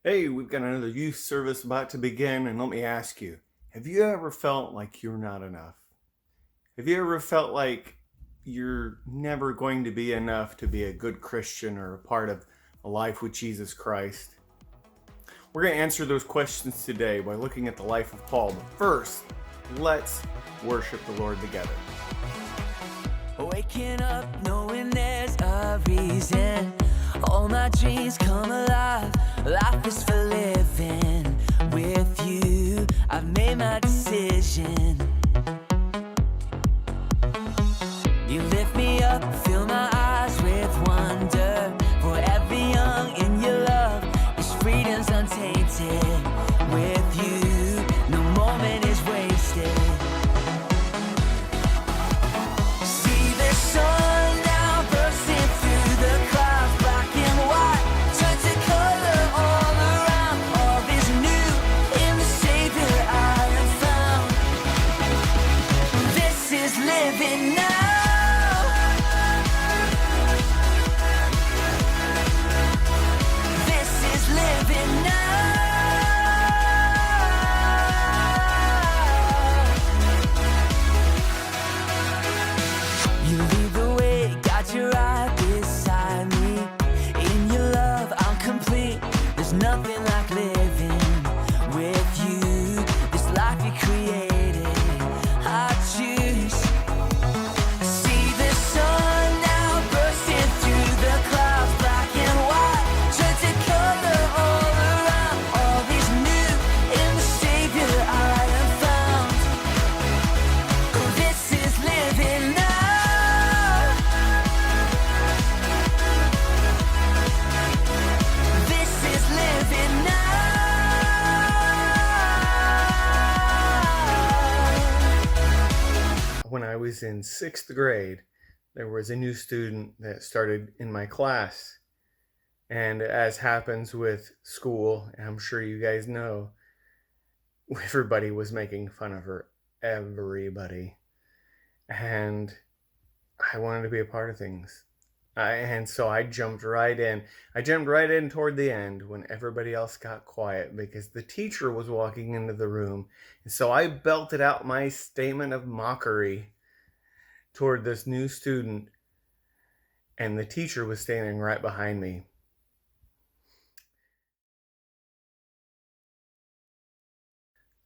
Hey, we've got another youth service about to begin, and let me ask you, have you ever felt like you're not enough? Have you ever felt like you're never going to be enough to be a good Christian or a part of a life with Jesus Christ? We're going to answer those questions today by looking at the life of Paul. But first, let's worship the Lord together. Waking up knowing there's a reason. All my dreams come alive. Life is for living. With you, I've made my decision. You lift me up, fill my eyes with wonder. Forever young in your love, this freedom's untainted. With you, no moment is wasted. See the sun now bursting through the clouds, black and white, turn to color all around. All is new in the Savior I have found. This is living now. This is living now. You lead the way, got your eye beside me. In your love, I'm complete. There's nothing like living with you. This life you created, I choose. See the sun now bursting through the clouds, black and white, turn to color all around. All is new in the Savior I have found. This is living now. This is living now. When I was in sixth grade, there was a new student that started in my class. And as happens with school, I'm sure you guys know, everybody was making fun of her. Everybody. And I wanted to be a part of things. And so I jumped right in. I jumped right in toward the end when everybody else got quiet because the teacher was walking into the room. And so I belted out my statement of mockery toward this new student, and the teacher was standing right behind me.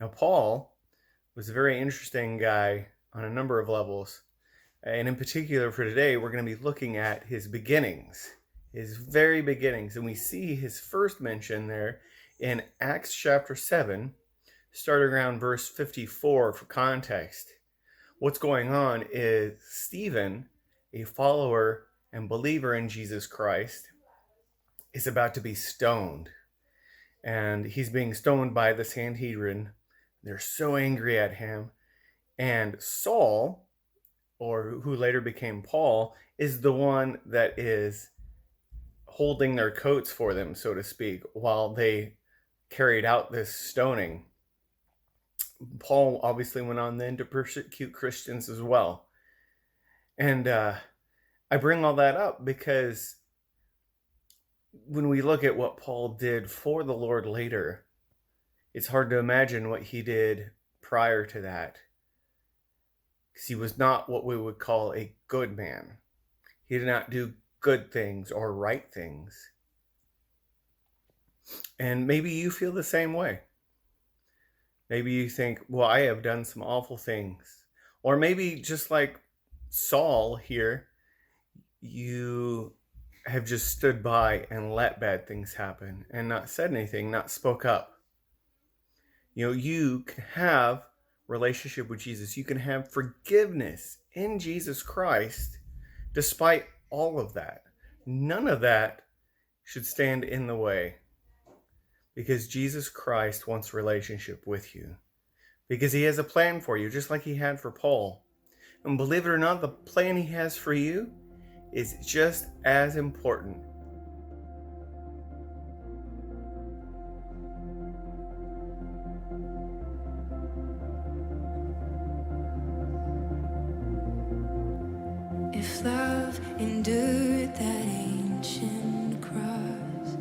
Now, Paul was a very interesting guy on a number of levels. And in particular for today, we're going to be looking at his beginnings, his very beginnings. And we see his first mention there in Acts chapter 7, starting around verse 54 for context. What's going on is Stephen, a follower and believer in Jesus Christ, is about to be stoned. And he's being stoned by the Sanhedrin. They're so angry at him. And Saul, or who later became Paul, is the one that is holding their coats for them, so to speak, while they carried out this stoning. Paul obviously went on then to persecute Christians as well. And I bring all that up because when we look at what Paul did for the Lord later, it's hard to imagine what he did prior to that. Because he was not what we would call a good man. He did not do good things or right things. And maybe you feel the same way. Maybe you think, well, I have done some awful things. Or maybe just like Saul here, you have just stood by and let bad things happen and not said anything, not spoke up. You know, you can have relationship with Jesus. You can have forgiveness in Jesus Christ despite all of that. None of that should stand in the way because Jesus Christ wants relationship with you because he has a plan for you just like he had for Paul. And believe it or not, the plan he has for you is just as important. If love endured that ancient cross,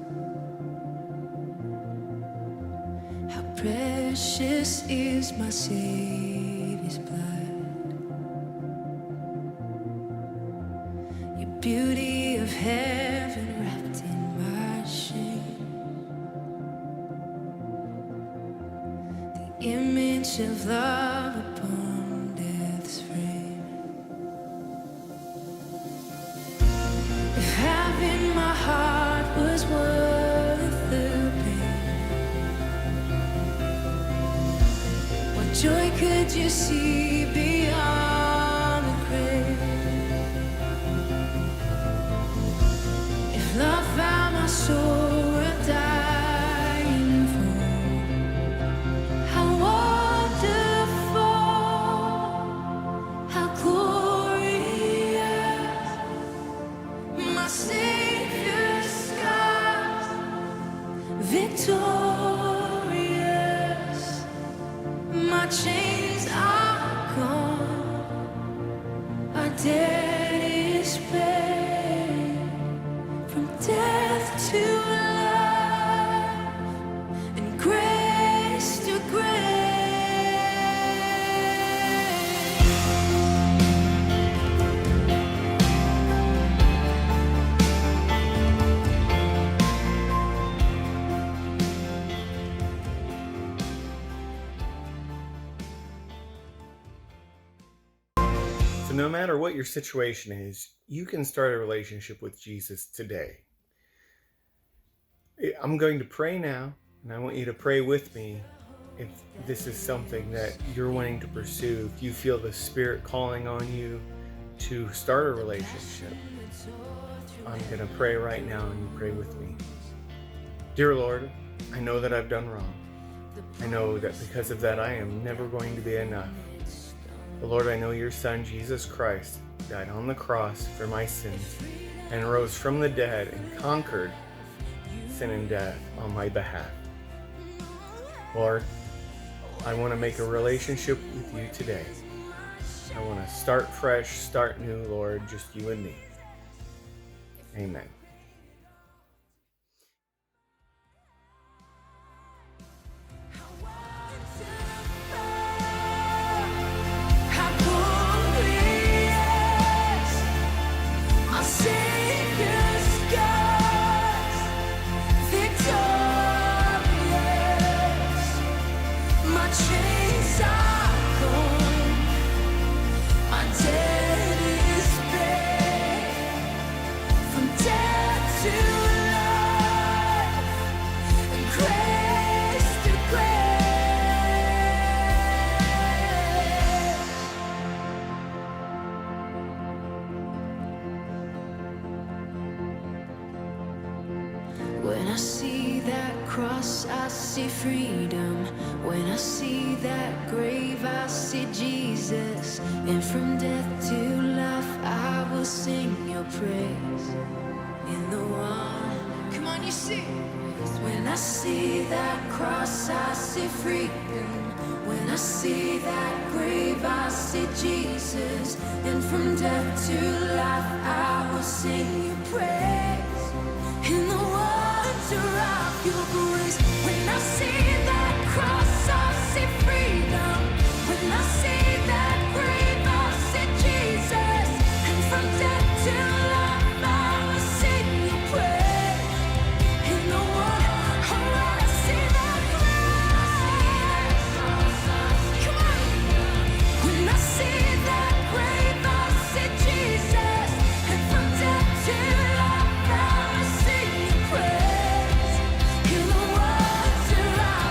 precious is my Savior's blood. Your beauty of heaven wrapped in my shame. The image of love upon death's frame. If having my heart was worth the pain, what joy could you see beyond the grave? If love found my soul worth dying for, how wonderful, how glorious, my Savior's scars, victorious, my chains are gone, our debt is paid, from death to life, and grace to grace. So no matter what your situation is, you can start a relationship with Jesus today. I'm going to pray now, and I want you to pray with me if this is something that you're wanting to pursue, if you feel the Spirit calling on you to start a relationship. I'm going to pray right now, and you pray with me. Dear Lord, I know that I've done wrong. I know that because of that, I am never going to be enough. But Lord, I know your Son, Jesus Christ, died on the cross for my sins and rose from the dead and conquered sin and death on my behalf. Lord, I want to make a relationship with you today. I want to start fresh, start new, Lord, just you and me. Amen. How glorious, our Savior's scars, victorious, my chains are gone, my debt is paid, from death to life, and grace to grace. When I see that cross, I see freedom. When I see that grave, I see Jesus. And from death to life, I will sing your praise. In the one, come on, you sing. When I see that cross, I see freedom. When I see that grave, I see Jesus. And from death to life, I will sing your praise. In the wonder of your grace. When I see that cross, I see freedom. When I see that grave, I see Jesus. And from death to life, I will sing your praise. In the wonder, oh, when I see that cross, come on. When I see that grave, I see Jesus. And from death to life, I will sing your praise. In the wonder of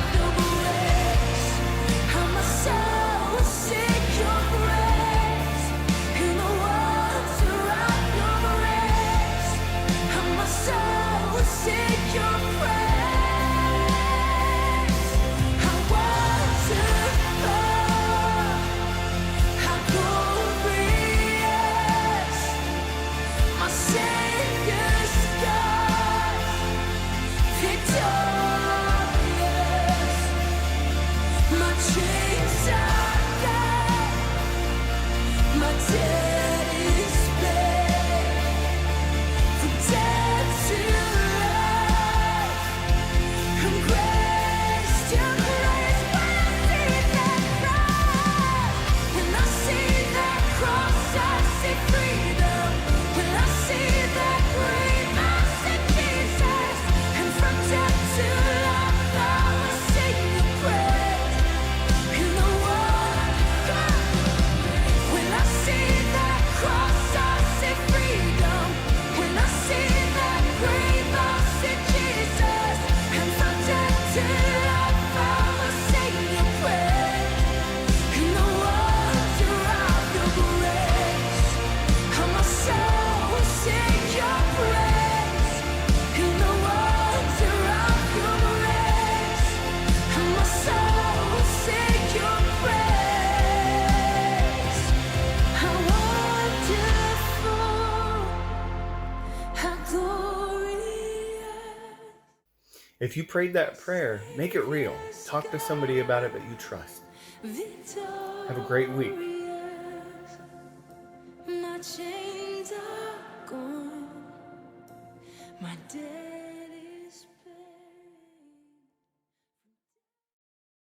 If you prayed that prayer, make it real. Talk to somebody about it that you trust. Have a great week. My chains are gone. My